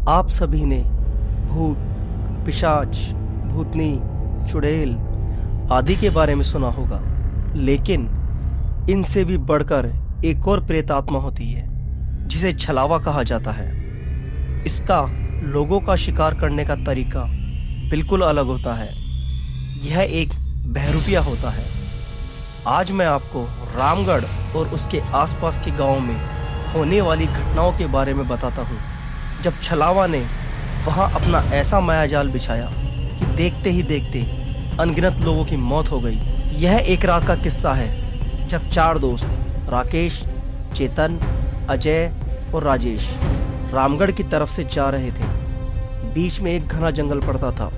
आप सभी ने भूत, पिशाच, भूतनी, चुड़ैल आदि के बारे में सुना होगा, लेकिन इनसे भी बढ़कर एक और प्रेत आत्मा होती है जिसे छलावा कहा जाता है। इसका लोगों का शिकार करने का तरीका बिल्कुल अलग होता है। यह एक बहरूपिया होता है। आज मैं आपको रामगढ़ और उसके आसपास के गांवों में होने वाली घटनाओं के बारे में बताता हूँ, जब छलावा ने वहाँ अपना ऐसा मायाजाल बिछाया कि देखते ही देखते अनगिनत लोगों की मौत हो गई। यह एक रात का किस्सा है जब चार दोस्त राकेश, चेतन, अजय और राजेश रामगढ़ की तरफ से जा रहे थे। बीच में एक घना जंगल पड़ता था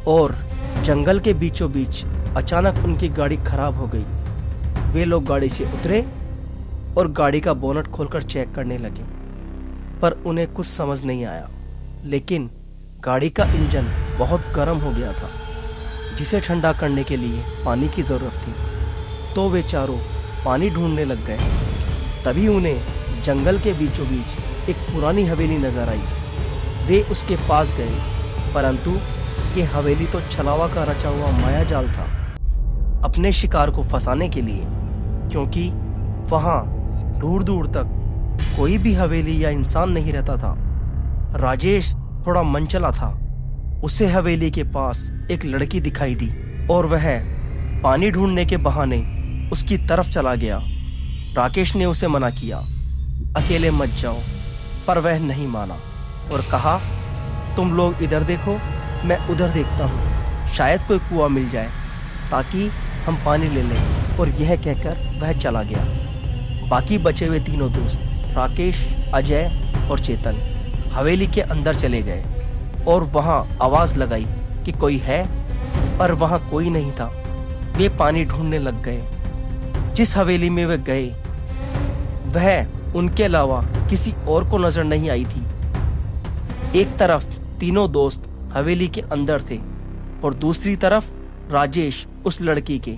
और जंगल के बीचों बीच अचानक उनकी गाड़ी खराब हो गई। वे लोग गाड़ी से उतरे और गाड़ी का बोनट खोलकर चेक करने लगे, पर उन्हें कुछ समझ नहीं आया। लेकिन गाड़ी का इंजन बहुत गर्म हो गया था, जिसे ठंडा करने के लिए पानी की ज़रूरत थी। तो वे चारों पानी ढूंढने लग गए। तभी उन्हें जंगल के बीचों बीच एक पुरानी हवेली नजर आई। वे उसके पास गए, परंतु ये हवेली तो छलावा का रचा हुआ मायाजाल था, अपने शिकार को फंसाने के लिए, क्योंकि वहाँ दूर दूर तक कोई भी हवेली या इंसान नहीं रहता था। राजेश थोड़ा मनचला था। उसे हवेली के पास एक लड़की दिखाई दी और वह पानी ढूंढने के बहाने उसकी तरफ चला गया। राकेश ने उसे मना किया, अकेले मत जाओ, पर वह नहीं माना और कहा, तुम लोग इधर देखो, मैं उधर देखता हूँ, शायद कोई कुआं मिल जाए ताकि हम पानी ले लें। और यह कहकर वह चला गया। बाकी बचे हुए तीनों दोस्त राकेश, अजय और चेतन हवेली के अंदर चले गए और वहां आवाज लगाई कि कोई है, पर वहां कोई नहीं था। वे पानी ढूंढने लग गए। जिस हवेली में वे गए वह उनके अलावा किसी और को नजर नहीं आई थी। एक तरफ तीनों दोस्त हवेली के अंदर थे और दूसरी तरफ राजेश उस लड़की के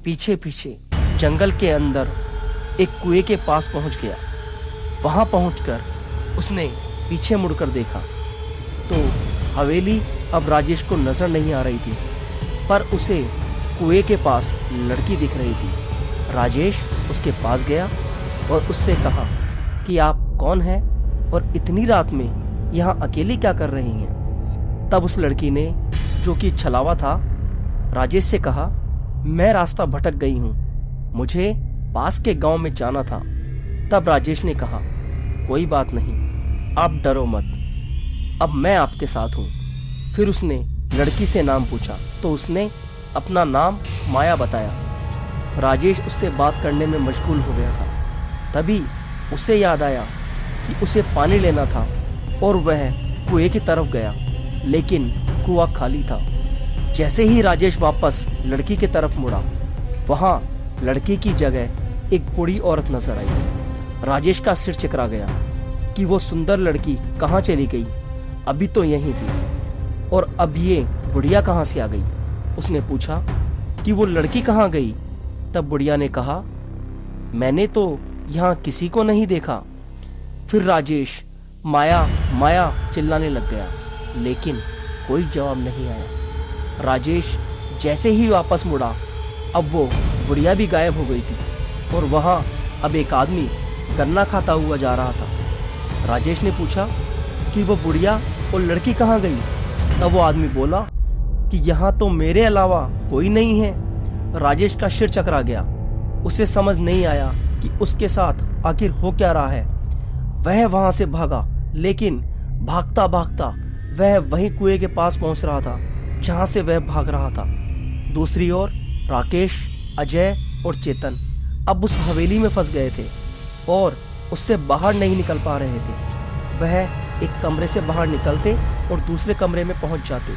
पीछे पीछे जंगल के अंदर एक कुएं के पास पहुंच गया। वहां पहुंचकर उसने पीछे मुड़कर देखा तो हवेली अब राजेश को नजर नहीं आ रही थी, पर उसे कुएं के पास लड़की दिख रही थी। राजेश उसके पास गया और उससे कहा कि आप कौन हैं और इतनी रात में यहाँ अकेली क्या कर रही हैं। तब उस लड़की ने, जो कि छलावा था, राजेश से कहा, मैं रास्ता भटक गई हूँ, मुझे पास के गांव में जाना था। तब राजेश ने कहा, कोई बात नहीं, आप डरो मत, अब मैं आपके साथ हूँ। फिर उसने लड़की से नाम पूछा तो उसने अपना नाम माया बताया। राजेश उससे बात करने में मशगूल हो गया था। तभी उसे याद आया कि उसे पानी लेना था और वह कुएं की तरफ गया, लेकिन कुआं खाली था। जैसे ही राजेश वापस लड़की की तरफ मुड़ा, वहाँ लड़की की जगह एक बूढ़ी औरत नजर आई। राजेश का सिर चकरा गया कि वो सुंदर लड़की कहाँ चली गई। अभी तो यहीं थी और अब ये बुढ़िया कहाँ से आ गई। उसने पूछा कि वो लड़की कहाँ गई। तब बुढ़िया ने कहा, मैंने तो यहाँ किसी को नहीं देखा। फिर राजेश माया माया चिल्लाने लग गया, लेकिन कोई जवाब नहीं आया। राजेश जैसे ही वापस मुड़ा, अब वो बुढ़िया भी गायब हो गई थी और वहाँ अब एक आदमी गन्ना खाता हुआ जा रहा था। राजेश ने पूछा कि वो बुढ़िया और लड़की कहाँ गई। तब वो आदमी बोला कि यहाँ तो मेरे अलावा कोई नहीं है। राजेश का सिर चकरा गया। उसे समझ नहीं आया कि उसके साथ आखिर हो क्या रहा है। वह वहां से भागा, लेकिन भागता भागता वह वहीं कुएं के पास पहुंच रहा था जहां से वह भाग रहा था। दूसरी ओर राकेश, अजय और चेतन अब उस हवेली में फंस गए थे और उससे बाहर नहीं निकल पा रहे थे। वह एक कमरे से बाहर निकलते और दूसरे कमरे में पहुंच जाते।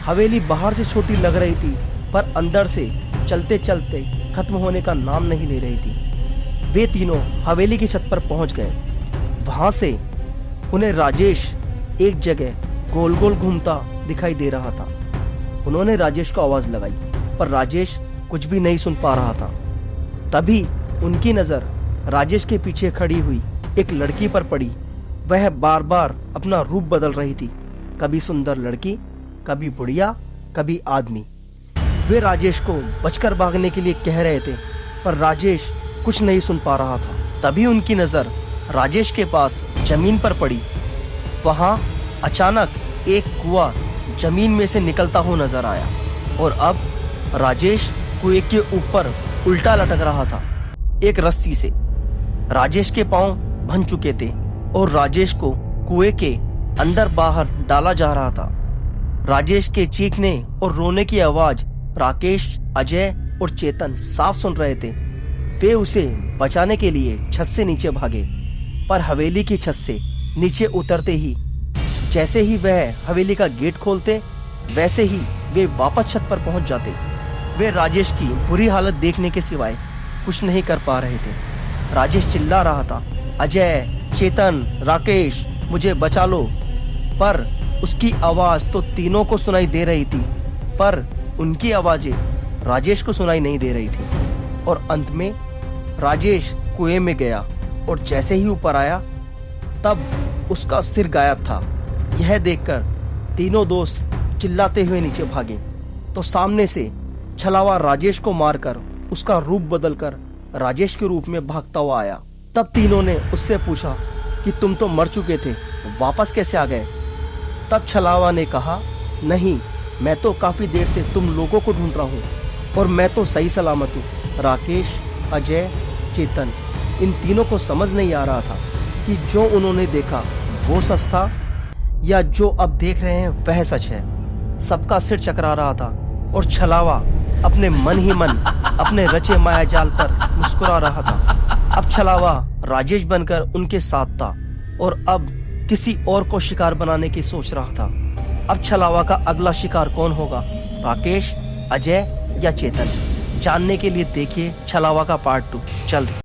हवेली बाहर से छोटी लग रही थी, पर अंदर से चलते चलते खत्म होने का नाम नहीं ले रही थी। वे तीनों हवेली की छत पर पहुंच गए। वहां से उन्हें राजेश एक जगह गोल गोल घूमता दिखाई दे रहा था। उन्होंने राजेश को आवाज लगाई, पर राजेश कुछ भी नहीं सुन पा रहा था। तभी उनकी नजर राजेश के पीछे खड़ी हुई एक लड़की पर पड़ी। वह बार बार अपना रूप बदल रही थी, कभी सुंदर लड़की, कभी बुढ़िया, कभी आदमी। वे राजेश को बचकर भागने के लिए कह रहे थे, पर राजेश कुछ नहीं सुन पा रहा था। तभी उनकी नजर राजेश के पास जमीन पर पड़ी। वहां अचानक एक कुआं जमीन में से निकलता हुआ नजर आया और अब राजेश कुएं के ऊपर उल्टा लटक रहा था एक रस्सी से। राजेश के पांव भन चुके थे और राजेश को कुएं के अंदर बाहर डाला जा रहा था। राजेश के चीखने और रोने की आवाज राकेश, अजय और चेतन साफ सुन रहे थे। वे उसे बचाने के लिए छत से नीचे भागे, पर हवेली की छत से नीचे उतरते ही जैसे ही वह हवेली का गेट खोलते, वैसे ही वे वापस छत पर पहुंच जाते। वे राजेश की बुरी हालत देखने के सिवाय कुछ नहीं कर पा रहे थे। राजेश चिल्ला रहा था, अजय, चेतन, राकेश, मुझे बचा लो। पर उसकी आवाज तो तीनों को सुनाई दे रही थी, पर उनकी आवाजें राजेश को सुनाई नहीं दे रही थी। और अंत में राजेश कुएं में गया और जैसे ही ऊपर आया तब उसका सिर गायब था। यह देखकर तीनों दोस्त चिल्लाते हुए नीचे भागे तो सामने से छलावा राजेश को मारकर उसका रूप बदलकर राजेश के रूप में भागता हुआ आया। तब तीनों ने उससे पूछा कि तुम तो मर चुके थे, वापस कैसे आ गए? तब छलावा ने कहा, नहीं, मैं तो काफी देर से तुम लोगों को ढूंढ रहा हूँ और मैं तो सही सलामत हूँ। राकेश, अजय, चेतन, इन तीनों को समझ नहीं आ रहा था कि जो उन्होंने देखा वो सच था या जो अब देख रहे हैं वह सच है। सबका सिर चकरा रहा था और छलावा अपने मन ही मन अपने रचे माया जाल पर मुस्कुरा रहा था। अब छलावा राजेश बनकर उनके साथ था और अब किसी और को शिकार बनाने की सोच रहा था। अब छलावा का अगला शिकार कौन होगा, राकेश, अजय या चेतन? जानने के लिए देखिए छलावा का पार्ट 2 जल्द।